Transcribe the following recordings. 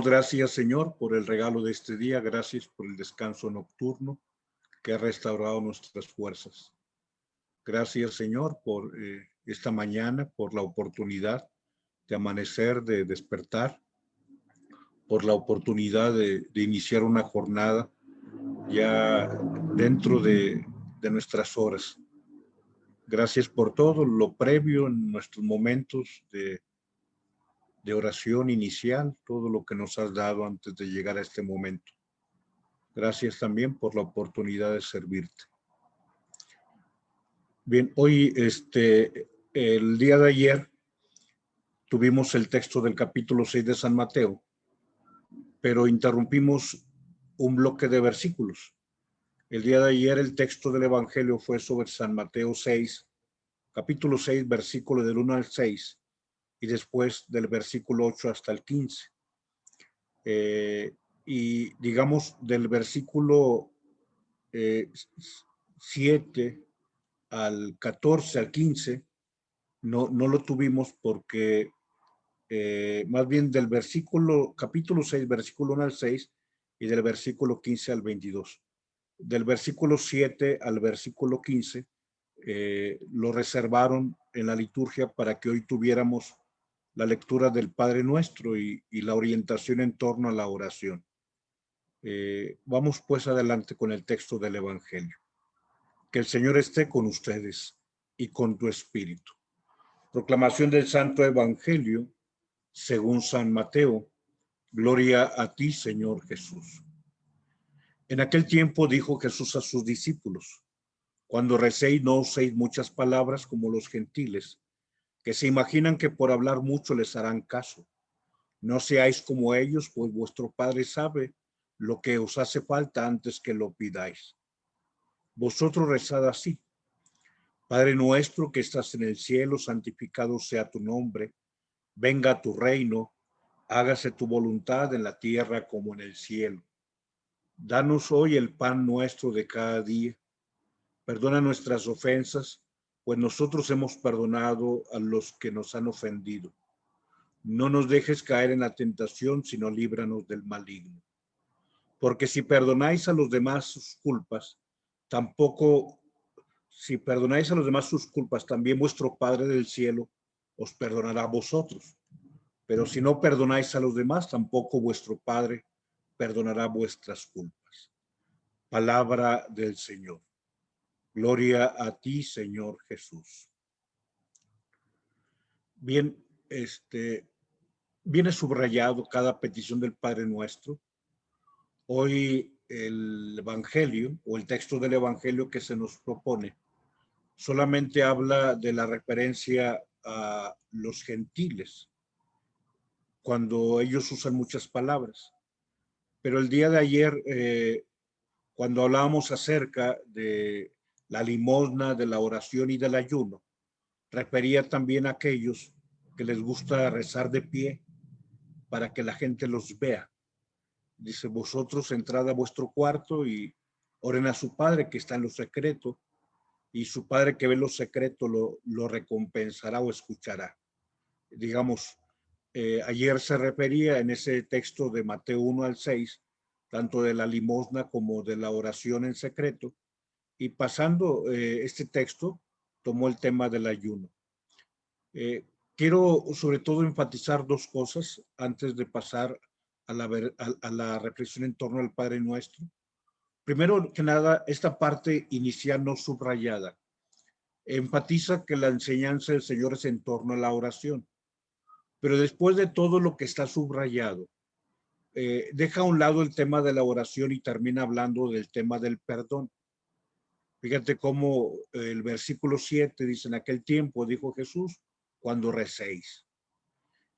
damos gracias, Señor, por el regalo de este día. Gracias por el descanso nocturno que ha restaurado nuestras fuerzas. Gracias, Señor, por esta mañana, por la oportunidad de amanecer, de despertar, por la oportunidad de iniciar una jornada ya dentro de nuestras horas. Gracias por todo lo previo en nuestros momentos de oración inicial, todo lo que nos has dado antes de llegar a este momento. Gracias también por la oportunidad de servirte. Bien, hoy, el día de ayer, tuvimos el texto del capítulo 6 de San Mateo, pero interrumpimos un bloque de versículos. El día de ayer el texto del Evangelio fue sobre San Mateo 6, capítulo 6, versículo del 1 al 6, y después del versículo 8 hasta el 15. Y digamos, del versículo 7 al 14, al 15, no lo tuvimos porque más bien del capítulo 6, versículo 1 al 6, y del versículo 15 al 22. Del versículo 7 al versículo 15 lo reservaron en la liturgia para que hoy tuviéramos la lectura del Padre Nuestro y la orientación en torno a la oración. Vamos pues adelante con el texto del Evangelio. Que el Señor esté con ustedes y con tu espíritu. Proclamación del Santo Evangelio según San Mateo. Gloria a ti, Señor Jesús. En aquel tiempo dijo Jesús a sus discípulos: cuando recéis, no uséis muchas palabras como los gentiles, que se imaginan que por hablar mucho les harán caso. No seáis como ellos, pues vuestro Padre sabe lo que os hace falta antes que lo pidáis. Vosotros rezad así: Padre nuestro que estás en el cielo, santificado sea tu nombre. Venga tu reino, hágase tu voluntad en la tierra como en el cielo. Danos hoy el pan nuestro de cada día. Perdona nuestras ofensas, pues nosotros hemos perdonado a los que nos han ofendido. No nos dejes caer en la tentación, sino líbranos del maligno. Porque si perdonáis a los demás sus culpas, también vuestro Padre del cielo os perdonará a vosotros. Pero si no perdonáis a los demás, tampoco vuestro Padre perdonará vuestras culpas. Palabra del Señor. Gloria a ti, Señor Jesús. Bien, viene subrayado cada petición del Padre Nuestro. Hoy el Evangelio o el texto del Evangelio que se nos propone solamente habla de la referencia a los gentiles, cuando ellos usan muchas palabras. Pero el día de ayer, cuando hablábamos acerca de la limosna, de la oración y del ayuno, refería también a aquellos que les gusta rezar de pie para que la gente los vea. Dice: vosotros entrad a vuestro cuarto y oren a su Padre que está en lo secreto, y su Padre que ve lo secreto lo recompensará o escuchará. Digamos, ayer se refería en ese texto de Mateo 1 al 6, tanto de la limosna como de la oración en secreto, y pasando este texto, tomó el tema del ayuno. Quiero sobre todo enfatizar dos cosas antes de pasar a la reflexión en torno al Padre Nuestro. Primero que nada, esta parte inicial no subrayada enfatiza que la enseñanza del Señor es en torno a la oración, pero después de todo lo que está subrayado, deja a un lado el tema de la oración y termina hablando del tema del perdón. Fíjate cómo el versículo 7 dice: en aquel tiempo dijo Jesús, cuando recéis.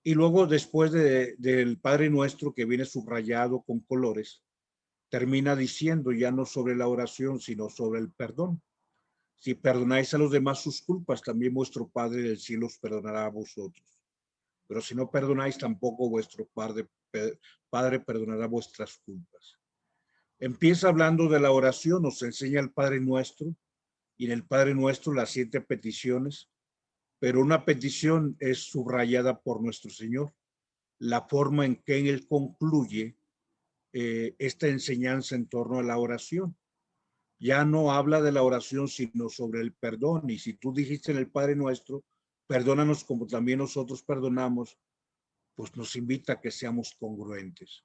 Y luego, después del Padre Nuestro, que viene subrayado con colores, termina diciendo ya no sobre la oración, sino sobre el perdón. Si perdonáis a los demás sus culpas, también vuestro Padre del cielo os perdonará a vosotros. Pero si no perdonáis, tampoco vuestro Padre perdonará vuestras culpas. Empieza hablando de la oración, nos enseña el Padre Nuestro, y en el Padre Nuestro las 7 peticiones, pero una petición es subrayada por nuestro Señor. la forma en que él concluye esta enseñanza en torno a la oración. Ya no habla de la oración, sino sobre el perdón. Y si tú dijiste en el Padre Nuestro, perdónanos como también nosotros perdonamos, pues nos invita a que seamos congruentes.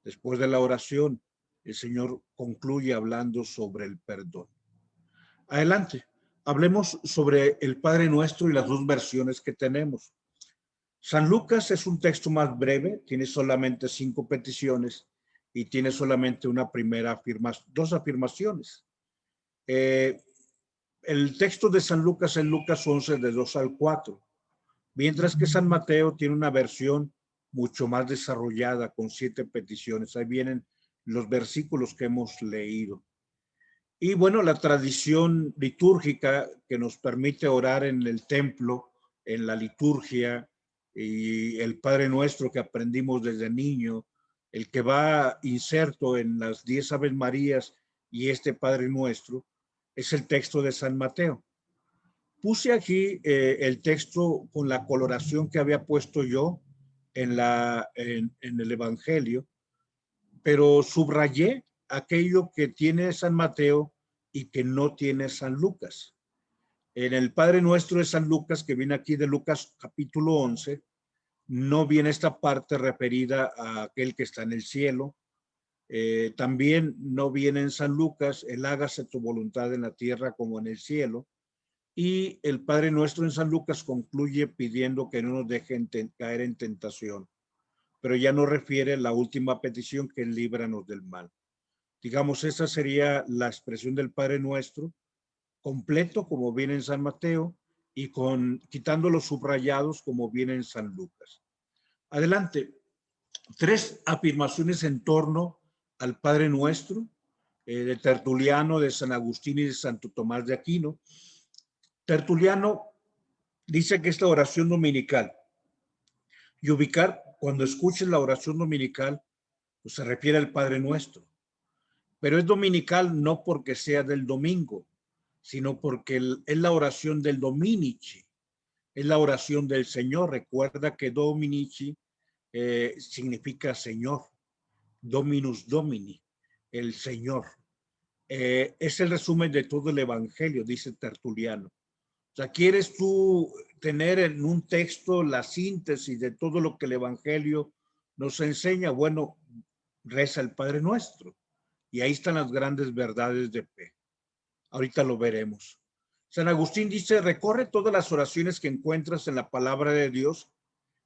Después de la oración, el Señor concluye hablando sobre el perdón. Adelante, hablemos sobre el Padre Nuestro y las dos versiones que tenemos. San Lucas es un texto más breve, tiene solamente 5 peticiones y tiene solamente una primera afirmación, 2 afirmaciones. El texto de San Lucas es Lucas 11, de 2 al 4, mientras que San Mateo tiene una versión mucho más desarrollada con 7 peticiones. Ahí vienen los versículos que hemos leído. Y bueno, la tradición litúrgica que nos permite orar en el templo, en la liturgia, y el Padre Nuestro que aprendimos desde niño, el que va inserto en las 10 Aves Marías y este Padre Nuestro, es el texto de San Mateo. Puse aquí el texto con la coloración que había puesto yo en el Evangelio, pero subrayé aquello que tiene San Mateo y que no tiene San Lucas. En el Padre Nuestro de San Lucas, que viene aquí de Lucas capítulo 11, no viene esta parte referida a aquel que está en el cielo. También no viene en San Lucas el hágase tu voluntad en la tierra como en el cielo. Y el Padre Nuestro en San Lucas concluye pidiendo que no nos dejen caer en tentación, pero ya no refiere la última petición, que es líbranos del mal. Digamos, esa sería la expresión del Padre Nuestro, completo como viene en San Mateo y quitando los subrayados como viene en San Lucas. Adelante, 3 afirmaciones en torno al Padre Nuestro, de Tertuliano, de San Agustín y de Santo Tomás de Aquino. Tertuliano dice que esta oración dominical, y ubicar, cuando escuches la oración dominical, pues se refiere al Padre Nuestro, pero es dominical no porque sea del domingo, sino porque es la oración del Dominici, es la oración del Señor. Recuerda que Dominici significa Señor, Dominus Domini, el Señor. Es el resumen de todo el Evangelio, dice Tertuliano. O sea, ¿quieres tú tener en un texto la síntesis de todo lo que el Evangelio nos enseña? Bueno, reza el Padre Nuestro. Y ahí están las grandes verdades de fe. Ahorita lo veremos. San Agustín dice, recorre todas las oraciones que encuentras en la palabra de Dios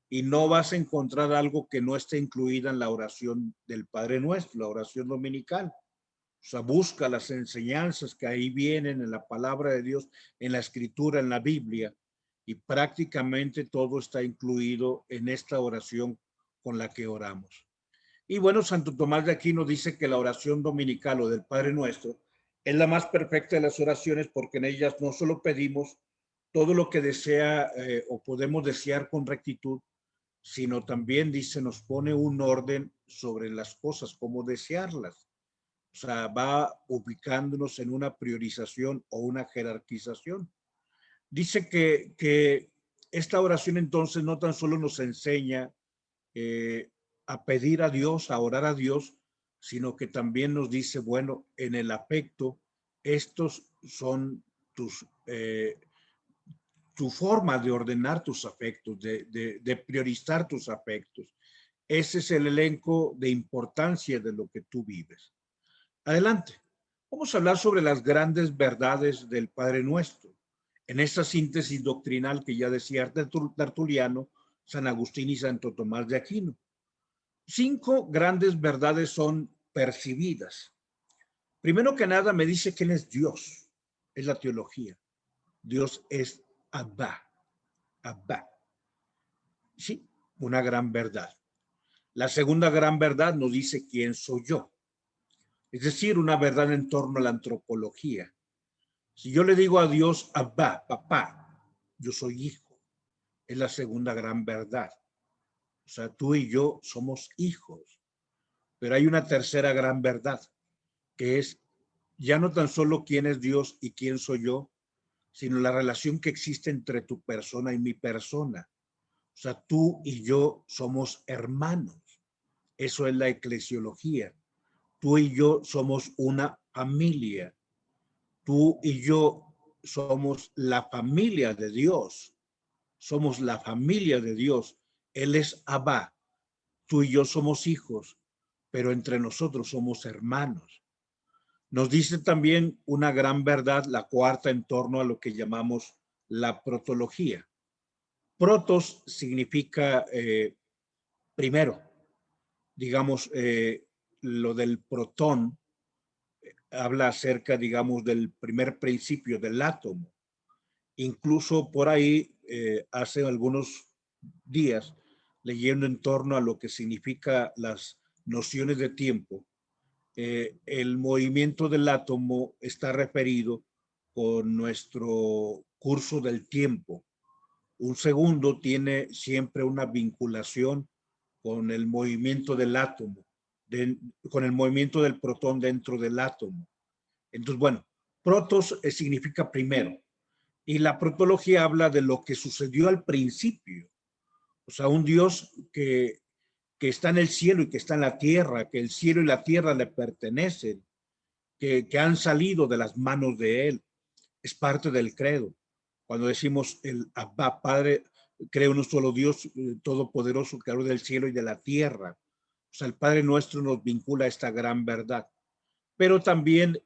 y no vas a encontrar algo que no esté incluida en la oración del Padre Nuestro, la oración dominical. O sea, busca las enseñanzas que ahí vienen en la palabra de Dios, en la escritura, en la Biblia, y prácticamente todo está incluido en esta oración con la que oramos. Y bueno, Santo Tomás de Aquino dice que la oración dominical o del Padre Nuestro es la más perfecta de las oraciones porque en ellas no solo pedimos todo lo que desea o podemos desear con rectitud, sino también dice, nos pone un orden sobre las cosas, cómo desearlas. O sea, va ubicándonos en una priorización o una jerarquización. Dice que esta oración entonces no tan solo nos enseña a pedir a Dios, a orar a Dios, sino que también nos dice, bueno, en el afecto, estos son tu forma de ordenar tus afectos, de priorizar tus afectos. Ese es el elenco de importancia de lo que tú vives. Adelante. Vamos a hablar sobre las grandes verdades del Padre Nuestro. En esta síntesis doctrinal que ya decía Tertuliano, San Agustín y Santo Tomás de Aquino. 5 grandes verdades son percibidas. Primero que nada me dice quién es Dios. Es la teología. Dios es Abba. Abba. Sí, una gran verdad. La segunda gran verdad nos dice quién soy yo. Es decir, una verdad en torno a la antropología. Si yo le digo a Dios, Abba, papá, yo soy hijo. Es la segunda gran verdad. O sea, tú y yo somos hijos. Pero hay una tercera gran verdad, que es ya no tan solo quién es Dios y quién soy yo, sino la relación que existe entre tu persona y mi persona. O sea, tú y yo somos hermanos. Eso es la eclesiología. Tú y yo somos una familia. Tú y yo somos la familia de Dios. Somos la familia de Dios. Él es Abba. Tú y yo somos hijos, pero entre nosotros somos hermanos. Nos dice también una gran verdad, la cuarta, en torno a lo que llamamos la protología. Protos significa primero, digamos, lo del protón habla acerca, digamos, del primer principio del átomo. Incluso por ahí, hace algunos días, leyendo en torno a lo que significa las nociones de tiempo, el movimiento del átomo está referido con nuestro curso del tiempo. Un segundo tiene siempre una vinculación con el movimiento del átomo, con el movimiento del protón dentro del átomo. Entonces, bueno, protos significa primero, y la protología habla de lo que sucedió al principio. O sea, un Dios que está en el cielo y que está en la tierra, que el cielo y la tierra le pertenecen, que han salido de las manos de él. Es parte del credo. Cuando decimos el Abba, Padre, creo en un solo Dios todopoderoso, creador del cielo y de la tierra. O sea, el Padre nuestro nos vincula a esta gran verdad. Pero también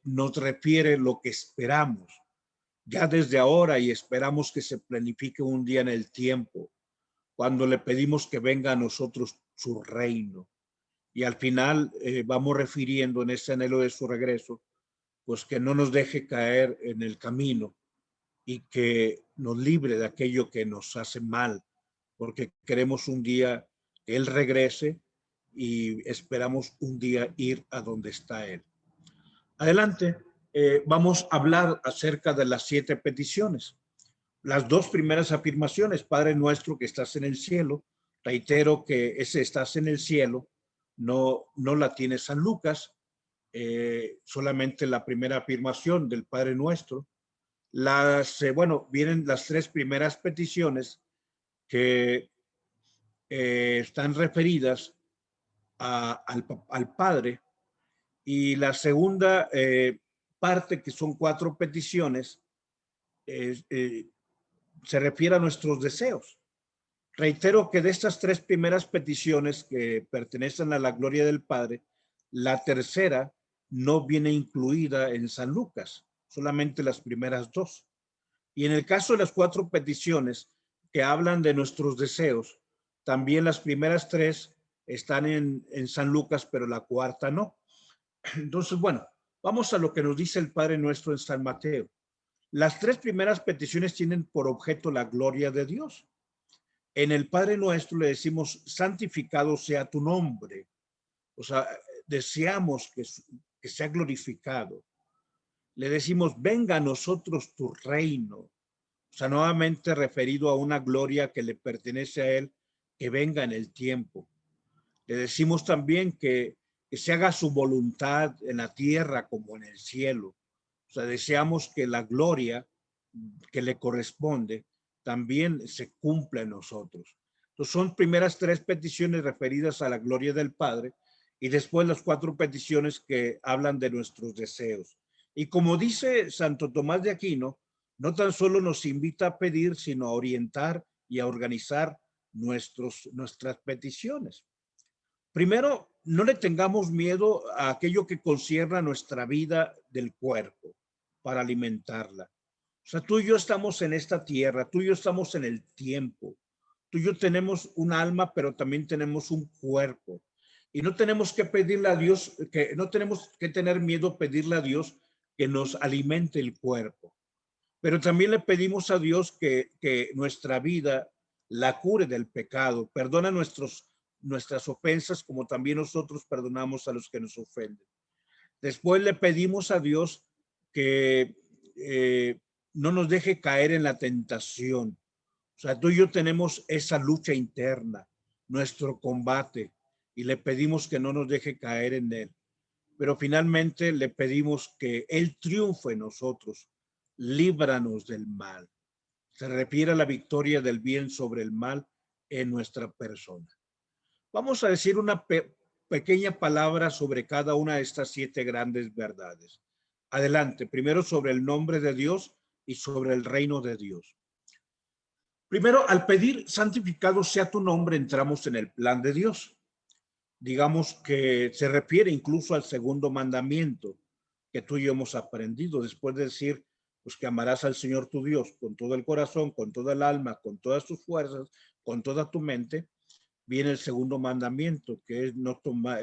nos refiere lo que esperamos ya desde ahora, y esperamos que se planifique un día en el tiempo, cuando le pedimos que venga a nosotros su reino. Y al final vamos refiriendo en ese anhelo de su regreso, pues que no nos deje caer en el camino y que nos libre de aquello que nos hace mal, porque queremos un día que Él regrese y esperamos un día ir a donde está Él. Adelante, vamos a hablar acerca de las 7 peticiones. Las 2 primeras afirmaciones, Padre nuestro que estás en el cielo, reitero que ese estás en el cielo no la tiene San Lucas, solamente la primera afirmación del Padre nuestro. Bueno, vienen las 3 primeras peticiones que están referidas al Padre, y la segunda parte, que son 4 peticiones, se refiere a nuestros deseos. Reitero que de estas 3 primeras peticiones que pertenecen a la gloria del Padre, la tercera no viene incluida en San Lucas, solamente las primeras 2. Y en el caso de las 4 peticiones que hablan de nuestros deseos, también las primeras 3 están en San Lucas, pero la cuarta no. Entonces, bueno, vamos a lo que nos dice el Padre nuestro en San Mateo. Las 3 primeras peticiones tienen por objeto la gloria de Dios. En el Padre nuestro le decimos, santificado sea tu nombre. O sea, deseamos que sea glorificado. Le decimos, venga a nosotros tu reino. O sea, nuevamente referido a una gloria que le pertenece a él, que venga en el tiempo. Le decimos también que se haga su voluntad en la tierra como en el cielo. O sea, deseamos que la gloria que le corresponde también se cumpla en nosotros. Entonces, son primeras 3 peticiones referidas a la gloria del Padre, y después las 4 peticiones que hablan de nuestros deseos. Y como dice Santo Tomás de Aquino, no tan solo nos invita a pedir, sino a orientar y a organizar nuestras peticiones. Primero, no le tengamos miedo a aquello que concierne a nuestra vida del cuerpo para alimentarla. O sea, tú y yo estamos en esta tierra, tú y yo estamos en el tiempo. Tú y yo tenemos un alma, pero también tenemos un cuerpo. Y no tenemos que pedirle a Dios, que no tenemos que tener miedo a pedirle a Dios que nos alimente el cuerpo. Pero también le pedimos a Dios que nuestra vida la cure del pecado, perdona nuestras ofensas, como también nosotros perdonamos a los que nos ofenden. Después le pedimos a Dios que no nos deje caer en la tentación. O sea, tú y yo tenemos esa lucha interna, nuestro combate, y le pedimos que no nos deje caer en él. Pero finalmente le pedimos que él triunfe en nosotros, líbranos del mal. Se refiere a la victoria del bien sobre el mal en nuestra persona. Vamos a decir una pequeña palabra sobre cada una de estas 7 grandes verdades. Adelante, primero sobre el nombre de Dios y sobre el reino de Dios. Primero, al pedir santificado sea tu nombre, entramos en el plan de Dios. Digamos que se refiere incluso al segundo mandamiento que tú y yo hemos aprendido, después de decir, pues que amarás al Señor tu Dios con todo el corazón, con toda el alma, con todas tus fuerzas, con toda tu mente. Viene el segundo mandamiento, que es no tomar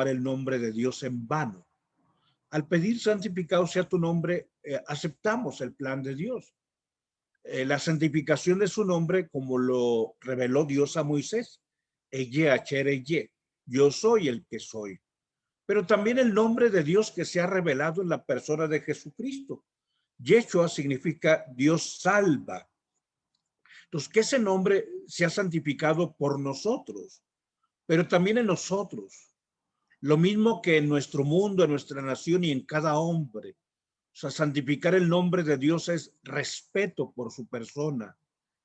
el nombre de Dios en vano. Al pedir santificado sea tu nombre, aceptamos el plan de Dios. La santificación de su nombre, como lo reveló Dios a Moisés, yo soy el que soy. Pero también el nombre de Dios que se ha revelado en la persona de Jesucristo. Yeshua significa Dios salva. Entonces, que ese nombre sea santificado por nosotros, pero también en nosotros. Lo mismo que en nuestro mundo, en nuestra nación y en cada hombre. O sea, santificar el nombre de Dios es respeto por su persona,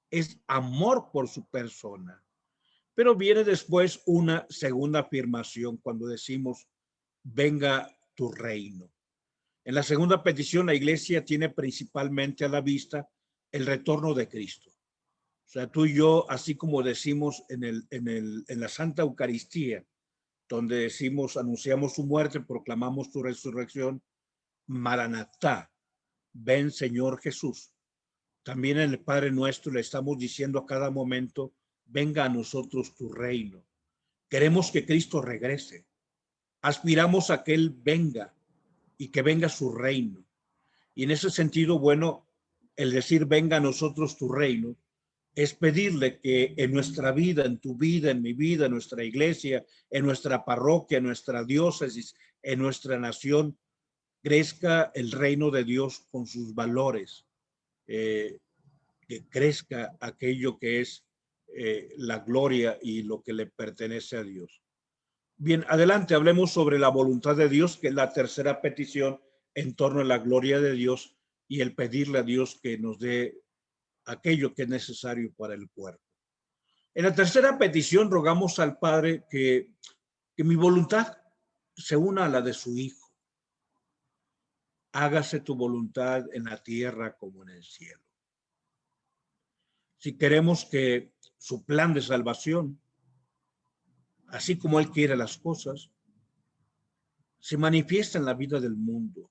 es amor por su persona. Pero viene después una segunda afirmación cuando decimos, venga tu reino. En la segunda petición, la iglesia tiene principalmente a la vista el retorno de Cristo. O sea, tú y yo, así como decimos en la Santa Eucaristía, donde decimos, anunciamos su muerte, proclamamos tu resurrección, Maranatá, ven Señor Jesús. También en el Padre Nuestro le estamos diciendo a cada momento, venga a nosotros tu reino. Queremos que Cristo regrese. Aspiramos a que Él venga y que venga su reino. Y en ese sentido, bueno, el decir venga a nosotros tu reino es pedirle que en nuestra vida, en tu vida, en mi vida, en nuestra iglesia, en nuestra parroquia, en nuestra diócesis, en nuestra nación, crezca el reino de Dios con sus valores, que crezca aquello que es la gloria y lo que le pertenece a Dios. Bien, adelante, hablemos sobre la voluntad de Dios, que es la tercera petición en torno a la gloria de Dios y el pedirle a Dios que nos dé aquello que es necesario para el cuerpo. En la tercera petición rogamos al Padre que mi voluntad se una a la de su Hijo. Hágase tu voluntad en la tierra como en el cielo. Si queremos que su plan de salvación, así como Él quiere las cosas, se manifiesta en la vida del mundo,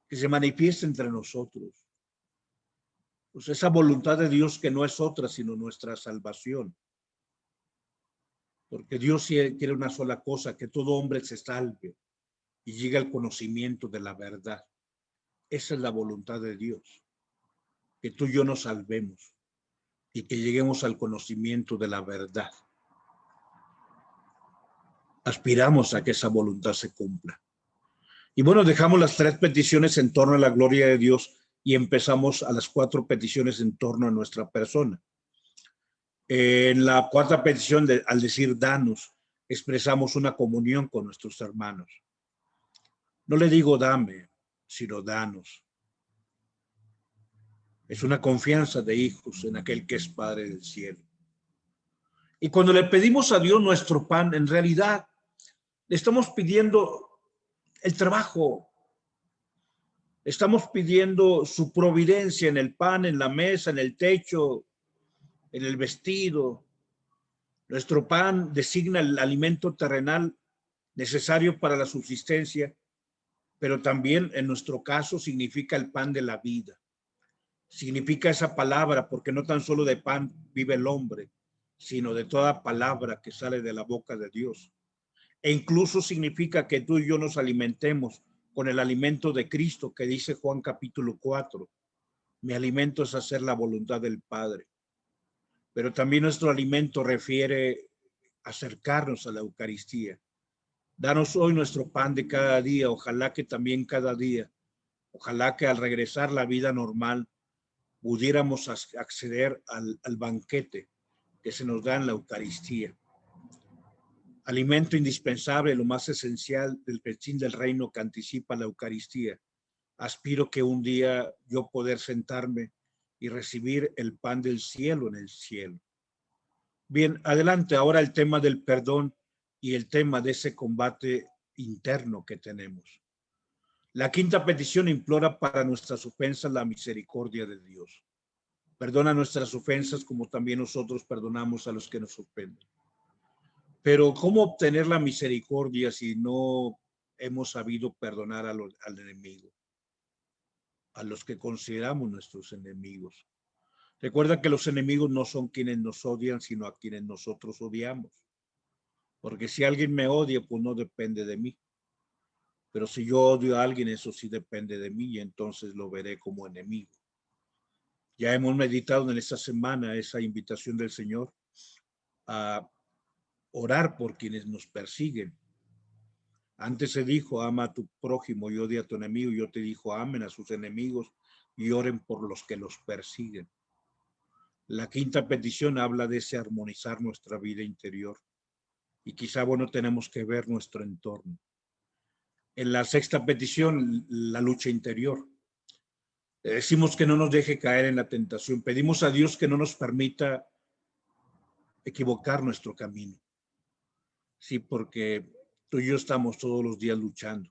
que se manifiesta entre nosotros. Pues esa voluntad de Dios que no es otra sino nuestra salvación. Porque Dios quiere una sola cosa, que todo hombre se salve y llegue al conocimiento de la verdad. Esa es la voluntad de Dios, que tú y yo nos salvemos y que lleguemos al conocimiento de la verdad. Aspiramos a que esa voluntad se cumpla. Y bueno, dejamos las 3 peticiones en torno a la gloria de Dios y empezamos a las 4 peticiones en torno a nuestra persona. En la 4ª petición, al decir danos, expresamos una comunión con nuestros hermanos. No le digo dame, sino danos. Es una confianza de hijos en aquel que es Padre del cielo. Y cuando le pedimos a Dios nuestro pan, en realidad le estamos pidiendo el trabajo. Estamos pidiendo su providencia en el pan, en la mesa, en el techo, en el vestido. Nuestro pan designa el alimento terrenal necesario para la subsistencia, pero también en nuestro caso significa el pan de la vida. Significa esa palabra, porque no tan solo de pan vive el hombre, sino de toda palabra que sale de la boca de Dios. E incluso significa que tú y yo nos alimentemos con el alimento de Cristo, que dice Juan capítulo 4. Mi alimento es hacer la voluntad del Padre. Pero también nuestro alimento refiere acercarnos a la Eucaristía. Danos hoy nuestro pan de cada día, ojalá que también cada día, ojalá que al regresar la vida normal pudiéramos acceder al banquete que se nos da en la Eucaristía. Alimento indispensable, lo más esencial del festín del reino que anticipa la Eucaristía, Aspiro que un día yo poder sentarme y recibir el pan del cielo en el cielo. Bien, adelante ahora el tema del perdón y el tema de ese combate interno que tenemos. La quinta petición implora para nuestras ofensas la misericordia de Dios. Perdona nuestras ofensas como también nosotros perdonamos a los que nos ofenden. Pero ¿cómo obtener la misericordia si no hemos sabido perdonar al enemigo? A los que consideramos nuestros enemigos. Recuerda que los enemigos no son quienes nos odian, sino a quienes nosotros odiamos. Porque si alguien me odia, pues no depende de mí. Pero si yo odio a alguien, eso sí depende de mí y entonces lo veré como enemigo. Ya hemos meditado en esta semana esa invitación del Señor a orar por quienes nos persiguen. Antes se dijo, ama a tu prójimo y odia a tu enemigo. Yo te dijo, amen a sus enemigos y oren por los que los persiguen. La quinta petición habla de ese armonizar nuestra vida interior. Y quizá, bueno, tenemos que ver nuestro entorno. En la sexta petición, la lucha interior. Decimos que no nos deje caer en la tentación. Pedimos a Dios que no nos permita equivocar nuestro camino. Sí, porque tú y yo estamos todos los días luchando.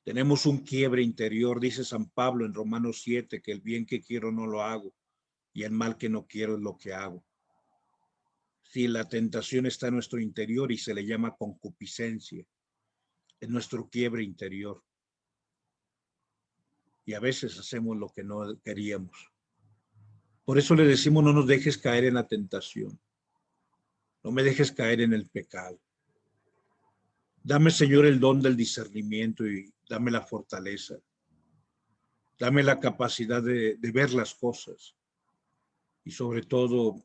Tenemos un quiebre interior, dice San Pablo en Romanos 7, que el bien que quiero no lo hago y el mal que no quiero es lo que hago. Sí, la tentación está en nuestro interior y se le llama concupiscencia, en nuestro quiebre interior. Y a veces hacemos lo que no queríamos. Por eso le decimos, no nos dejes caer en la tentación. No me dejes caer en el pecado. Dame, Señor, el don del discernimiento y dame la fortaleza. Dame la capacidad de ver las cosas. Y sobre todo,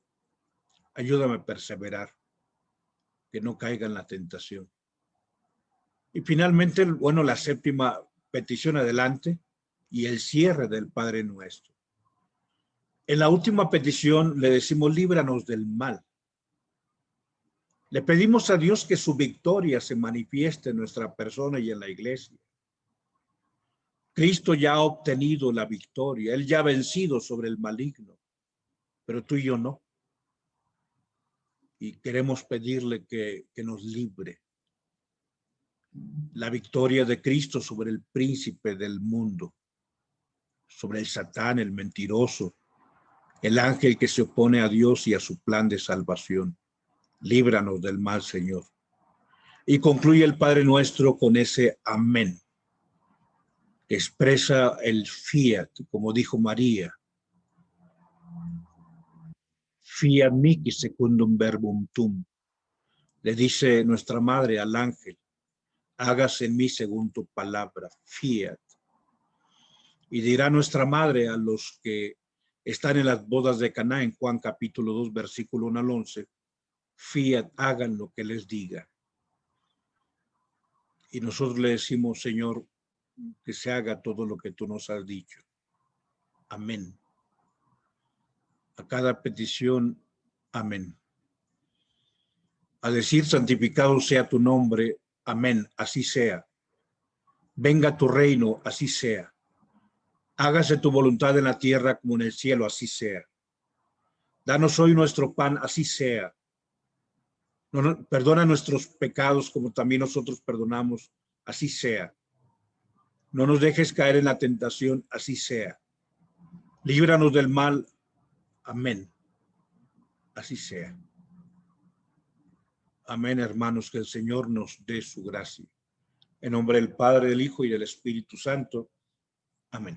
ayúdame a perseverar, que no caiga en la tentación. Y finalmente, bueno, la séptima petición adelante y el cierre del Padre Nuestro. En la última petición le decimos, líbranos del mal. Le pedimos a Dios que su victoria se manifieste en nuestra persona y en la iglesia. Cristo ya ha obtenido la victoria, Él ya ha vencido sobre el maligno, pero tú y yo no. Y queremos pedirle que nos libre. La victoria de Cristo sobre el príncipe del mundo, sobre el Satán, el mentiroso, el ángel que se opone a Dios y a su plan de salvación. Líbranos del mal, Señor. Y concluye el Padre Nuestro con ese amén, que expresa el fiat, como dijo María. Fiat mihi secundum verbum tuum. Le dice nuestra madre al ángel, hágase en mí según tu palabra, fiat. Y dirá nuestra madre a los que están en las bodas de Caná en Juan capítulo 2, versículo 1 al 11, fiat, hagan lo que les diga. Y nosotros le decimos, Señor, que se haga todo lo que tú nos has dicho. Amén. A cada petición, amén. A decir, santificado sea tu nombre, amén, así sea. Venga tu reino, así sea. Hágase tu voluntad en la tierra como en el cielo, así sea. Danos hoy nuestro pan, así sea. Perdona nuestros pecados como también nosotros perdonamos, así sea. No nos dejes caer en la tentación, así sea. Líbranos del mal, amén. Así sea. Amén, hermanos, que el Señor nos dé su gracia. En nombre del Padre, del Hijo y del Espíritu Santo. Amén.